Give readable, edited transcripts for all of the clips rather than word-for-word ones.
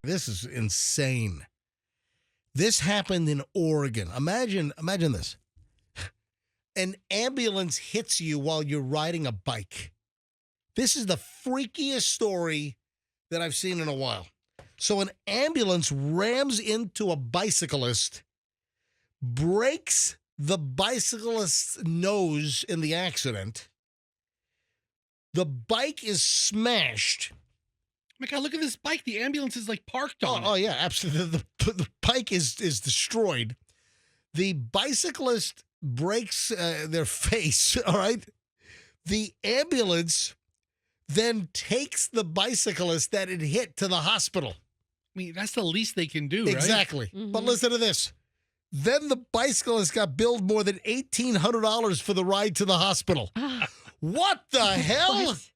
This is insane. This happened in Oregon. Imagine this. An ambulance hits you while you're riding a bike. This is the freakiest story that I've seen in a while. So an ambulance rams into a bicyclist, breaks the bicyclist's nose in the accident. The bike is smashed. Oh my God, look at this bike. The ambulance is like parked on it. Oh, yeah, absolutely. The bike is destroyed. The bicyclist breaks their face, all right? The ambulance then takes the bicyclist that it hit to the hospital. I mean, that's the least they can do, right? Exactly. But listen to this. Then the bicyclist got billed more than $1,800 for the ride to the hospital. What the hell? What?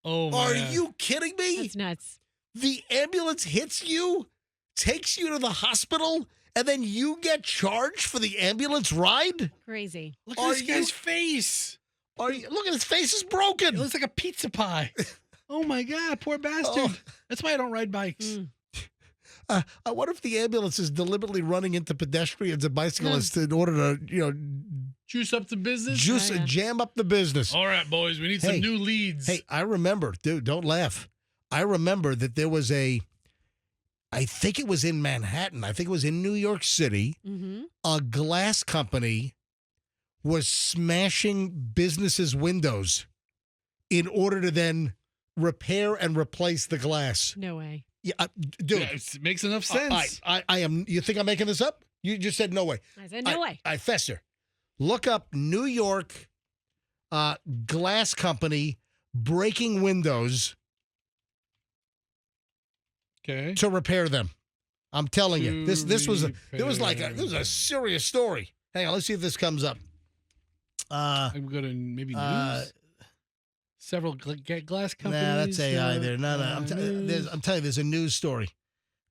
Oh, my Are God. you kidding me? That's nuts. The ambulance hits you, takes you to the hospital, and then you get charged for the ambulance ride? Crazy. Look Are at this guy's you- face. Look at his face is It broken. looks like a pizza pie. Oh, my God, poor bastard. Oh. That's why I don't ride bikes. I wonder if the ambulance is deliberately running into pedestrians and bicyclists in order to, Juice up the business. jam up the business. All right, boys, we need Hey. some new leads. Hey, I remember, dude, don't laugh. I remember that there was I think it was in Manhattan. I think it was in New York City. Mm-hmm. A glass company was smashing businesses' windows in order to then repair and replace the glass. No way. Yeah, dude. Yeah, it makes enough sense. I am. You think I'm making this up? You just said no way. I said no way. I fester. Look up New York glass company breaking windows Okay. to repair them. I'm telling you, this was repair. a serious story. Hang on, let's see if this comes up. I'm going to maybe news. Several glass companies. Nah, that's AI there. No. I'm news. telling you, there's a news story.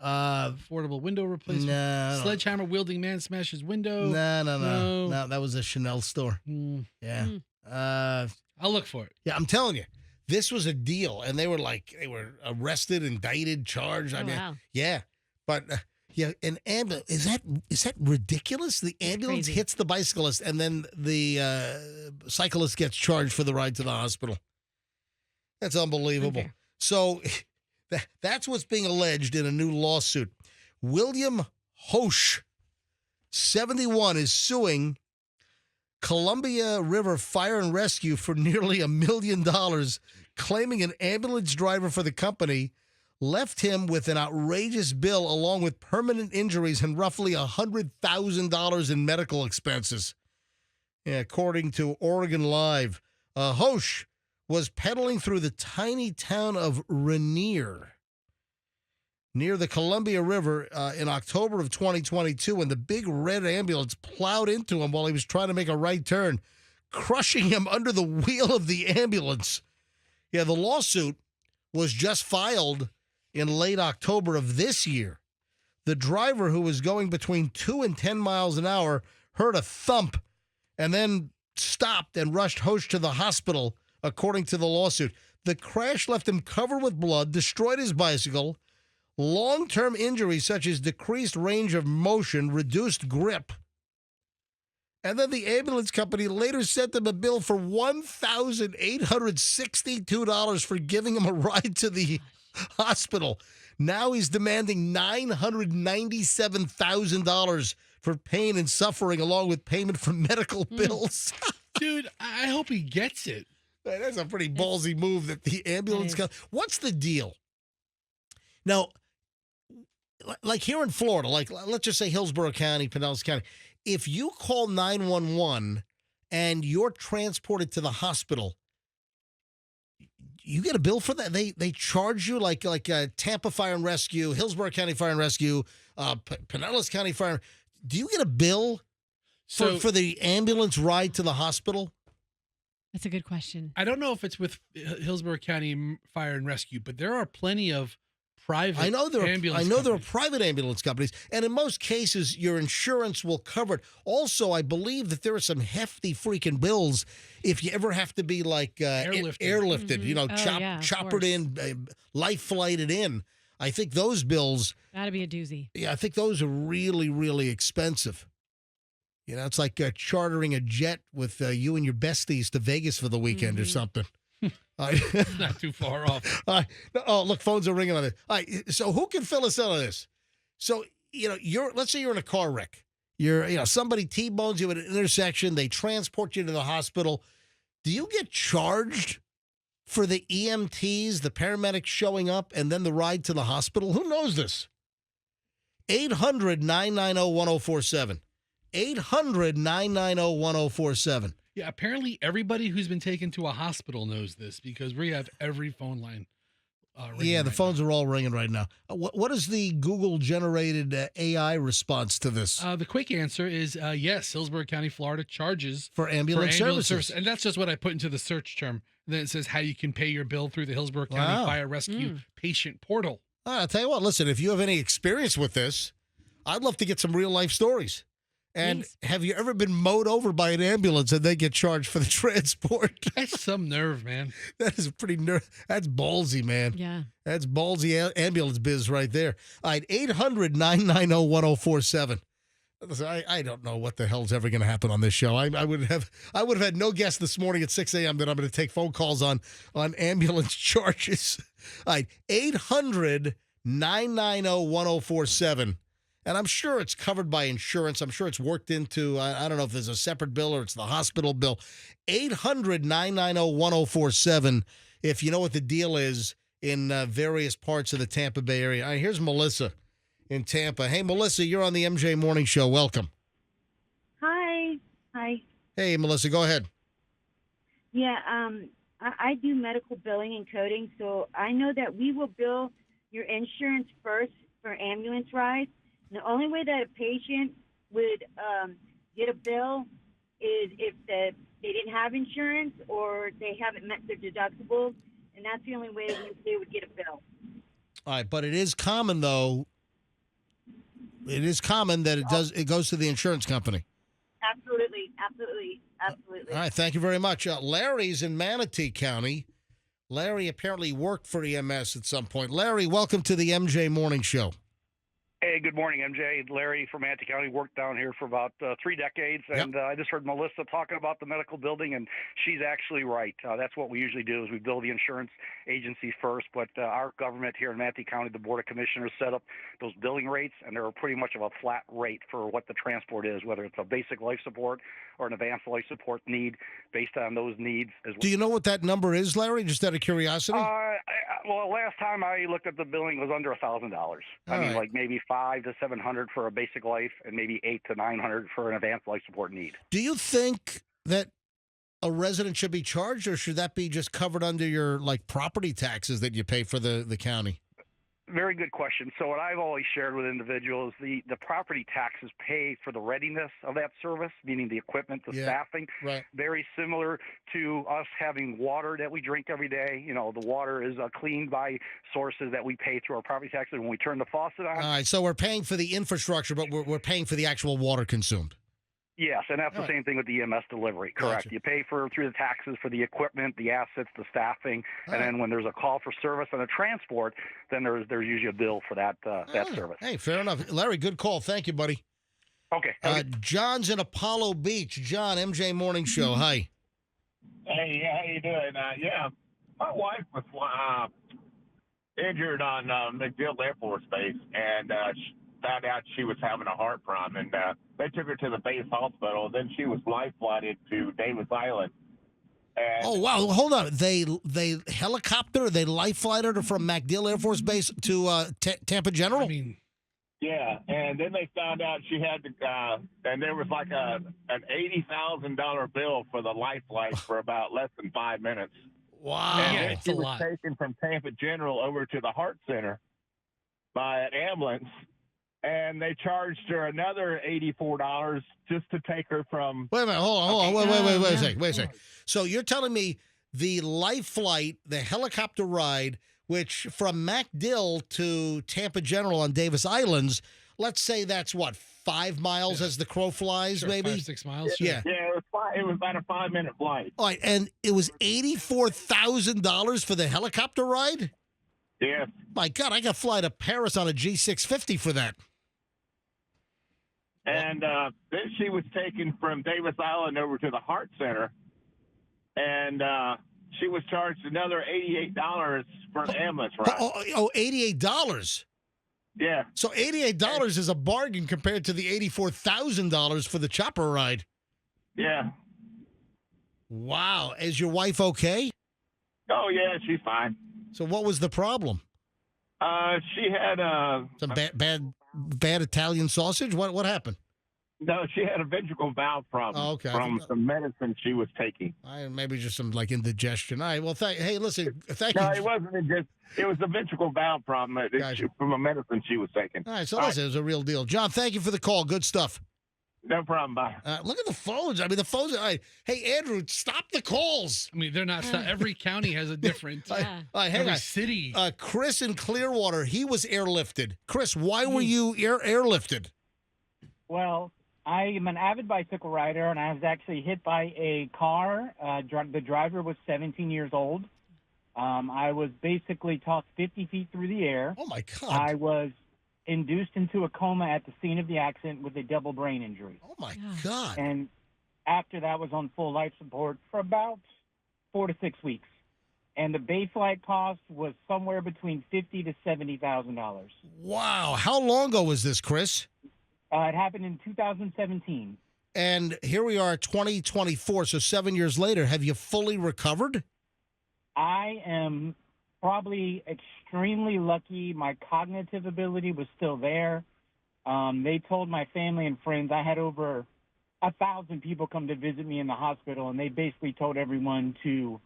Affordable window replacement. No, Sledgehammer wielding man smashes window. no. That was a Chanel store. Hmm. Yeah. I'll look for it. Yeah, I'm telling you, this was a deal, and they were arrested, indicted, charged. I Oh, mean, wow. yeah, but an ambulance is that ridiculous? The ambulance crazy. hits the bicyclist, and then the cyclist gets charged for the ride to the hospital. That's unbelievable. Unfair. So that's what's being alleged in a new lawsuit. William Hosch, 71, is suing Columbia River Fire and Rescue for nearly $1 million, claiming an ambulance driver for the company left him with an outrageous bill along with permanent injuries and roughly $100,000 in medical expenses. Yeah, according to Oregon Live, Hosch was pedaling through the tiny town of Rainier near the Columbia River in October of 2022 when the big red ambulance plowed into him while he was trying to make a right turn, crushing him under the wheel of the ambulance. Yeah, the lawsuit was just filed in late October of this year. The driver, who was going between 2 and 10 miles an hour, heard a thump and then stopped and rushed Hosch to the hospital, according to the lawsuit. The crash left him covered with blood, destroyed his bicycle, long-term injuries such as decreased range of motion, reduced grip. And then the ambulance company later sent him a bill for $1,862 for giving him a ride to the hospital. Now he's demanding $997,000 for pain and suffering, along with payment for medical bills. Dude, I hope he gets it. That's a pretty ballsy move that the ambulance That What's the deal? Now, like here in Florida, like let's just say Hillsborough County, Pinellas County, if you call 911 and you're transported to the hospital, you get a bill for that. They charge you like Tampa Fire and Rescue, Hillsborough County Fire and Rescue, Pinellas County Fire. Do you get a bill for the ambulance ride to the hospital? That's a good question. I don't know if it's with Hillsborough County Fire and Rescue, but there are plenty of private ambulance there are companies. private ambulance companies, and in most cases, your insurance will cover it. Also, I believe that there are some hefty freaking bills if you ever have to be like Airlifted. airlifted, Mhm. Oh, yeah, of choppered course. in, life flighted in. I think those bills, That'd be a doozy. I think those are really, really expensive. It's like chartering a jet with you and your besties to Vegas for the weekend or something. Not too far off. Oh, look, phones are ringing on it. All right, so who can fill us in on this? So, let's say you're in a car wreck. Somebody T-bones you at an intersection. They transport you to the hospital. Do you get charged for the EMTs, the paramedics showing up, and then the ride to the hospital? Who knows this? 800-990-1047. 800-990-1047. Yeah, apparently everybody who's been taken to a hospital knows this because we have every phone line. The phones are all ringing right now. What is the Google-generated AI response to this? The quick answer is yes. Hillsborough County, Florida charges for ambulance services. And that's just what I put into the search term. And then it says how you can pay your bill through the Hillsborough County Fire Rescue Patient Portal. I'll tell you what, listen, if you have any experience with this, I'd love to get some real-life stories. And have you ever been mowed over by an ambulance and they get charged for the transport? That's some nerve, man. That is that's ballsy, man. Yeah. That's ballsy ambulance biz right there. All right, 800-990-1047. Listen, I don't know what the hell's ever going to happen on this show. I would have had no guess this morning at 6 a.m. that I'm going to take phone calls on ambulance charges. All right, 800-990-1047. And I'm sure it's covered by insurance. I'm sure it's worked into, I don't know if there's a separate bill or it's the hospital bill. 800-990-1047 if you know what the deal is in various parts of the Tampa Bay area. All right, here's Melissa in Tampa. Hey, Melissa, you're on the MJ Morning Show. Welcome. Hi. Hey, Melissa, go ahead. Yeah, I do medical billing and coding, so I know that we will bill your insurance first for ambulance rides. The only way that a patient would get a bill is if they didn't have insurance or they haven't met their deductibles, and that's the only way they would get a bill. All right, but it is common, though. It is common that it goes to the insurance company. Absolutely. All right, thank you very much. Larry's in Manatee County. Larry apparently worked for EMS at some point. Larry, welcome to the MJ Morning Show. Hey, good morning, MJ. Larry from Manatee County, worked down here for about 3 decades, and I just heard Melissa talking about the medical building, and she's actually right. That's what we usually do is we bill the insurance agency first, but our government here in Manatee County, the Board of Commissioners, set up those billing rates, and they're pretty much of a flat rate for what the transport is, whether it's a basic life support or an advanced life support need based on those needs as well. Do you know what that number is, Larry, just out of curiosity? Well, last time I looked at the billing, it was under $1,000. I mean, like maybe $500 to $700 for a basic life, and maybe $800 to $900 for an advanced life support need. Do you think that a resident should be charged, or should that be just covered under your property taxes that you pay for the county? Very good question. So what I've always shared with individuals, the property taxes pay for the readiness of that service, meaning the equipment, the staffing. Right. Very similar to us having water that we drink every day. The water is cleaned by sources that we pay through our property taxes when we turn the faucet on. All right, so we're paying for the infrastructure, but we're paying for the actual water consumed. Yes, and that's the same thing with the EMS delivery. Correct. Gotcha. You pay through the taxes for the equipment, the assets, the staffing, and then when there's a call for service and a transport, then there's usually a bill for that service. Hey, fair enough. Larry, good call. Thank you, buddy. Okay. John's in Apollo Beach. John, MJ Morning Show. Hi. Hey, how you doing? My wife was injured on MacDill Air Force Base, and she found out she was having a heart problem, and they took her to the base hospital. Then she was life flighted to Davis Island. And oh wow! Hold on. They helicopter. They life flighted her from MacDill Air Force Base to Tampa General. I mean, yeah, and then they found out she had to, and there was like an $80,000 bill for the life flight for about less than 5 minutes. Wow, And Yeah, then it's she a was lot. taken from Tampa General over to the Heart Center by an ambulance, and they charged her another $84 just to take her from. Wait a minute. Hold on. Wait a second. So you're telling me the life flight, the helicopter ride, which from MacDill to Tampa General on Davis Islands, let's say that's what, 5 miles as the crow flies, sure, maybe? 5-6 miles. Yeah. Yeah, it was about a 5-minute flight. All right, and it was $84,000 for the helicopter ride? Yes. My God, I got to fly to Paris on a G650 for that. And then she was taken from Davis Island over to the Heart Center, and she was charged another $88 for an ambulance ride. $88. Yeah. So $88 is a bargain compared to the $84,000 for the chopper ride. Yeah. Wow. Is your wife okay? Oh, yeah, she's fine. So what was the problem? She had Some bad Italian sausage? What happened? No, she had a ventricle valve problem from some medicine she was taking. Maybe just some like indigestion. All right. Well, hey, listen, thank you. No, it wasn't it was a ventricle valve problem from a medicine she was taking. All right. So listen, it was a real deal. John, thank you for the call. Good stuff. No problem. Bye. Look at the phones. I mean, the phones. All right. Hey, Andrew, stop the calls. I mean, they're not. Every county has a different. All right, hang every on. city. Chris in Clearwater, he was airlifted. Chris, why were you airlifted? Well, I am an avid bicycle rider, and I was actually hit by a car. The driver was 17 years old. I was basically tossed 50 feet through the air. Oh, my God. I was induced into a coma at the scene of the accident with a double brain injury. Oh, my God. And after that was on full life support for about 4 to 6 weeks. And the base flight cost was somewhere between $50,000 to $70,000. Wow. How long ago was this, Chris? It happened in 2017. And here we are, 2024, so 7 years later. Have you fully recovered? I am probably extremely lucky. My cognitive ability was still there. They told my family and friends, I had over 1,000 people come to visit me in the hospital, and they basically told everyone to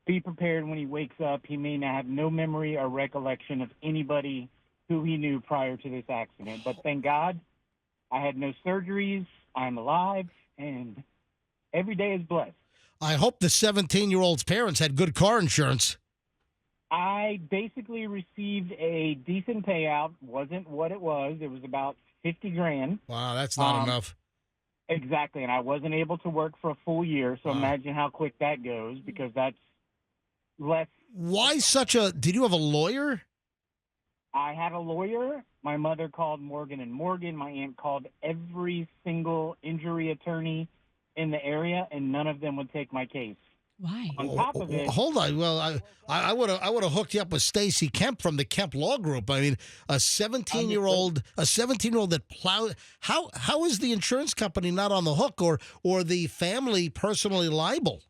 be prepared when he wakes up. He may not have no memory or recollection of anybody who he knew prior to this accident. But thank God, I had no surgeries. I'm alive, and every day is blessed. I hope the 17-year-old's parents had good car insurance. I basically received a decent payout. Wasn't what it was. It was about $50,000. Wow, that's not enough. Exactly, and I wasn't able to work for a full year, so imagine how quick that goes, because that's less. Why did you have a lawyer? I had a lawyer. My mother called Morgan & Morgan. My aunt called every single injury attorney in the area, and none of them would take my case. Why? On top of it, Hold on. Well, I would have hooked you up with Stacy Kemp from the Kemp Law Group. I mean, a 17-year-old that plowed. How is the insurance company not on the hook, or the family personally liable?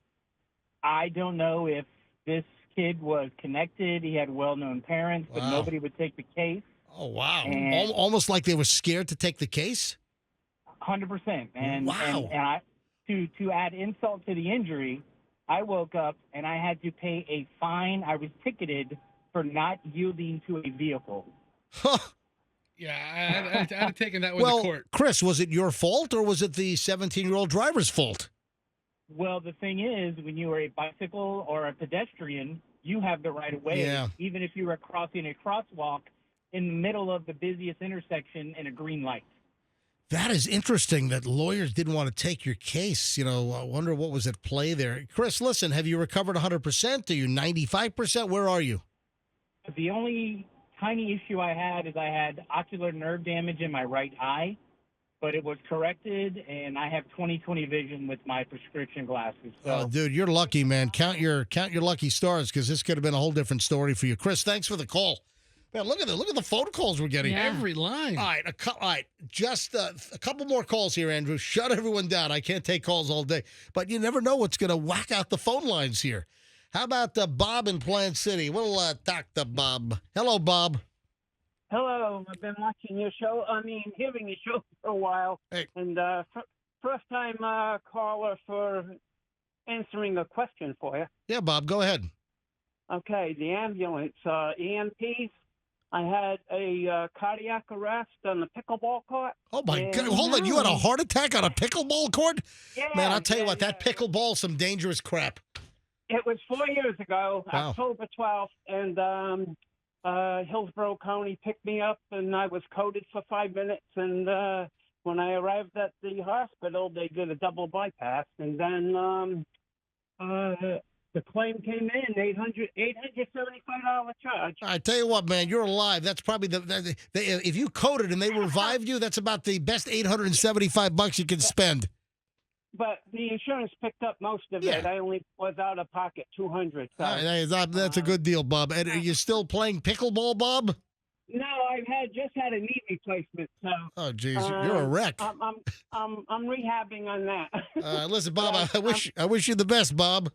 I don't know if this kid was connected. He had well-known parents, but nobody would take the case. Oh, wow. And almost like they were scared to take the case? 100%. And, wow. And I, to add insult to the injury, I woke up and I had to pay a fine. I was ticketed for not yielding to a vehicle. Huh. Yeah, I'd have taken that with the court. Chris, was it your fault or was it the 17-year-old driver's fault? Well, the thing is, when you are a bicycle or a pedestrian, you have the right of way, even if you are crossing a crosswalk in the middle of the busiest intersection in a green light. That is interesting that lawyers didn't want to take your case. I wonder what was at play there. Chris, listen, have you recovered 100%? Are you 95%? Where are you? The only tiny issue I had is I had ocular nerve damage in my right eye, but it was corrected, and I have 20/20 vision with my prescription glasses. So. Dude, you're lucky, man. Count your lucky stars, because this could have been a whole different story for you. Chris, thanks for the call. Man, look at the phone calls we're getting. Yeah. Every line. All right, just a couple more calls here, Andrew. Shut everyone down. I can't take calls all day, but you never know what's going to whack out the phone lines here. How about Bob in Plant City? We'll talk to Bob. Hello, Bob. Hello. I've been watching your show. Hearing your show for a while. Hey. And first-time caller for answering a question for you. Yeah, Bob, go ahead. Okay, the ambulance, EMPs. I had a cardiac arrest on the pickleball court. Oh, my God. Hold on. You had a heart attack on a pickleball court? Yeah. Man, I'll tell you what, that pickleball's some dangerous crap. It was 4 years ago, Wow. October 12th, and Hillsborough County picked me up, and I was coded for 5 minutes, and when I arrived at the hospital, they did a double bypass, and then the claim came in, $875 charge. I tell you what, man, you're alive. That's probably if you coded and they revived you, that's about the best $875 you can spend. But the insurance picked up most of Yeah. it. I only was out of pocket $200. So. All right, that's a good deal, Bob. And are you still playing pickleball, Bob? No, I've just had a knee replacement. So. Oh, geez, you're a wreck. I'm rehabbing on that. Listen, Bob, I wish you the best, Bob.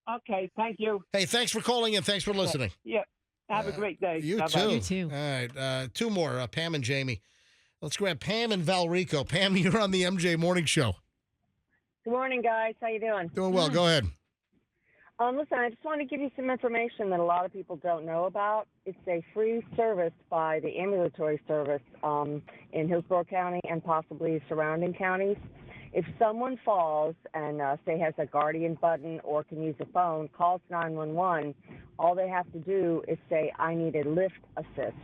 Okay, thank you. Hey, thanks for calling in. Thanks for listening. Yeah, have a great day. You Bye-bye. too. You too. All right, two more, Pam and Jamie. Let's grab Pam and Valrico. Pam, you're on the MJ Morning Show. Good morning, guys. How you doing? Doing well. Go ahead. Listen, I just want to give you some information that a lot of people don't know about. It's a free service by the ambulatory service in Hillsborough County and possibly surrounding counties. If someone falls and, say, has a guardian button or can use a phone, calls 911, all they have to do is say, I need a lift assist.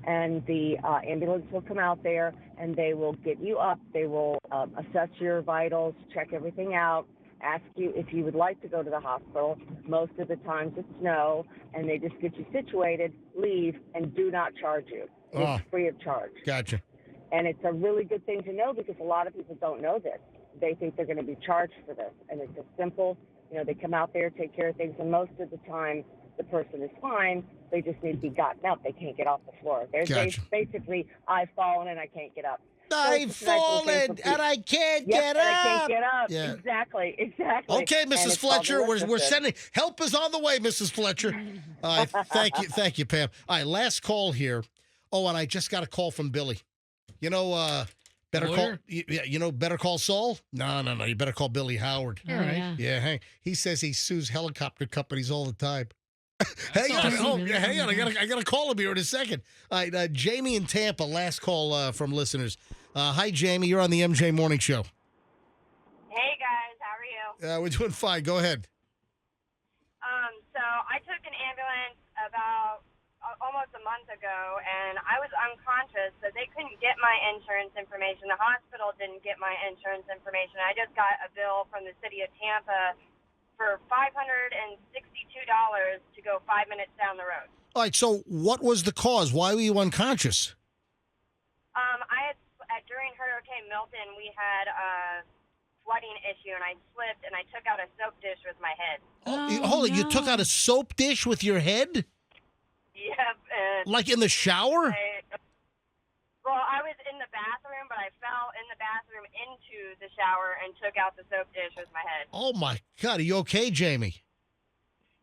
And the ambulance will come out there, and they will get you up. They will assess your vitals, check everything out, ask you if you would like to go to the hospital. Most of the times it's no, and they just get you situated, leave, and do not charge you. It's free of charge. Gotcha. And it's a really good thing to know because a lot of people don't know this. They think they're going to be charged for this. And it's just simple. They come out there, take care of things, and most of the time the person is fine. They just need to be gotten up. They can't get off the floor. Gotcha. Basically, I've fallen and I can't get up. I've fallen and I can't get up. I can't get up. Yeah. Exactly. Okay, And Mrs. it's called Fletcher, the lift we're assist. sending help is on the way, Mrs. Fletcher. Thank you, Pam. All right, last call here. Oh, and I just got a call from Billy. Better Lawyer? Better Call Saul? No. You better call Billy Howard. All right. Yeah. Yeah, hey, he says he sues helicopter companies all the time. Hang on, awesome. hang on. I got to call him here in a second. All right, Jamie in Tampa. Last call from listeners. Hi, Jamie. You're on the MJ Morning Show. Hey guys, how are you? We're doing fine. Go ahead. So I took an ambulance about almost a month ago, and I was unconscious, so they couldn't get my insurance information. The hospital didn't get my insurance information. I just got a bill from the city of Tampa for $562 to go 5 minutes down the road. All right. So, what was the cause? Why were you unconscious? During Hurricane Milton, we had a flooding issue, and I slipped, and I took out a soap dish with my head. Hold on. You took out a soap dish with your head? Yep. Like in the shower? I was in the bathroom, but I fell in the bathroom into the shower and took out the soap dish with my head. Oh, my God. Are you okay, Jamie?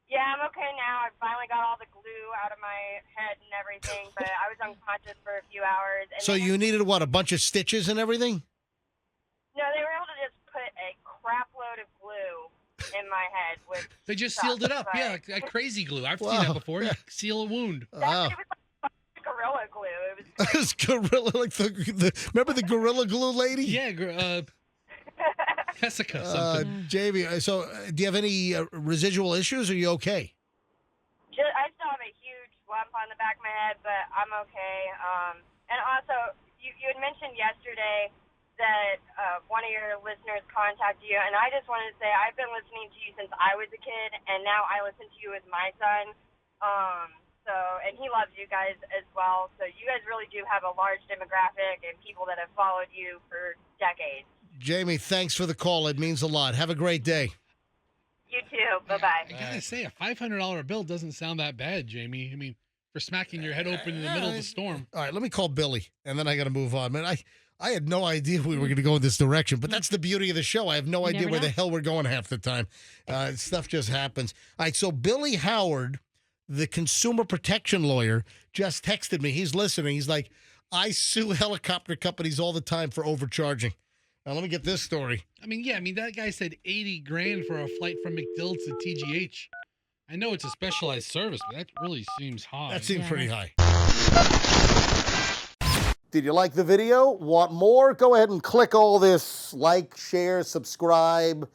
Yeah, I'm okay now. I finally got all the glue out of my head and everything, but I was unconscious for a few hours. And So you needed, what, a bunch of stitches and everything? No, they were able to just put a crap load of glue in my head. They just sealed it up. Yeah, like crazy glue. I've seen that before. You seal a wound. Wow. It was like Gorilla Glue. It was It was gorilla, like remember the Gorilla Glue lady? Yeah, Jessica something. Jamie, so do you have any residual issues? Or are you okay? I still have a huge lump on the back of my head, but I'm okay. And also, you had mentioned yesterday that one of your listeners contacted you, and I just wanted to say I've been listening to you since I was a kid, and now I listen to you with my son. And he loves you guys as well. So you guys really do have a large demographic and people that have followed you for decades. Jamie, thanks for the call. It means a lot. Have a great day. You too. Bye-bye. I gotta say, a $500 bill doesn't sound that bad, Jamie. I mean, for smacking your head open in the middle of the storm. All right, let me call Billy, and then I got to move on. Man, I had no idea we were going to go in this direction, but that's the beauty of the show. I have no idea where the hell we're going half the time. Stuff just happens. All right, so Billy Howard, the consumer protection lawyer, just texted me. He's listening. He's like, I sue helicopter companies all the time for overcharging. Now, let me get this story. I mean, that guy said $80,000 for a flight from McDill to TGH. I know it's a specialized service, but that really seems high. That seems pretty high. Did you like the video? Want more? Go ahead and click all this like, share, subscribe,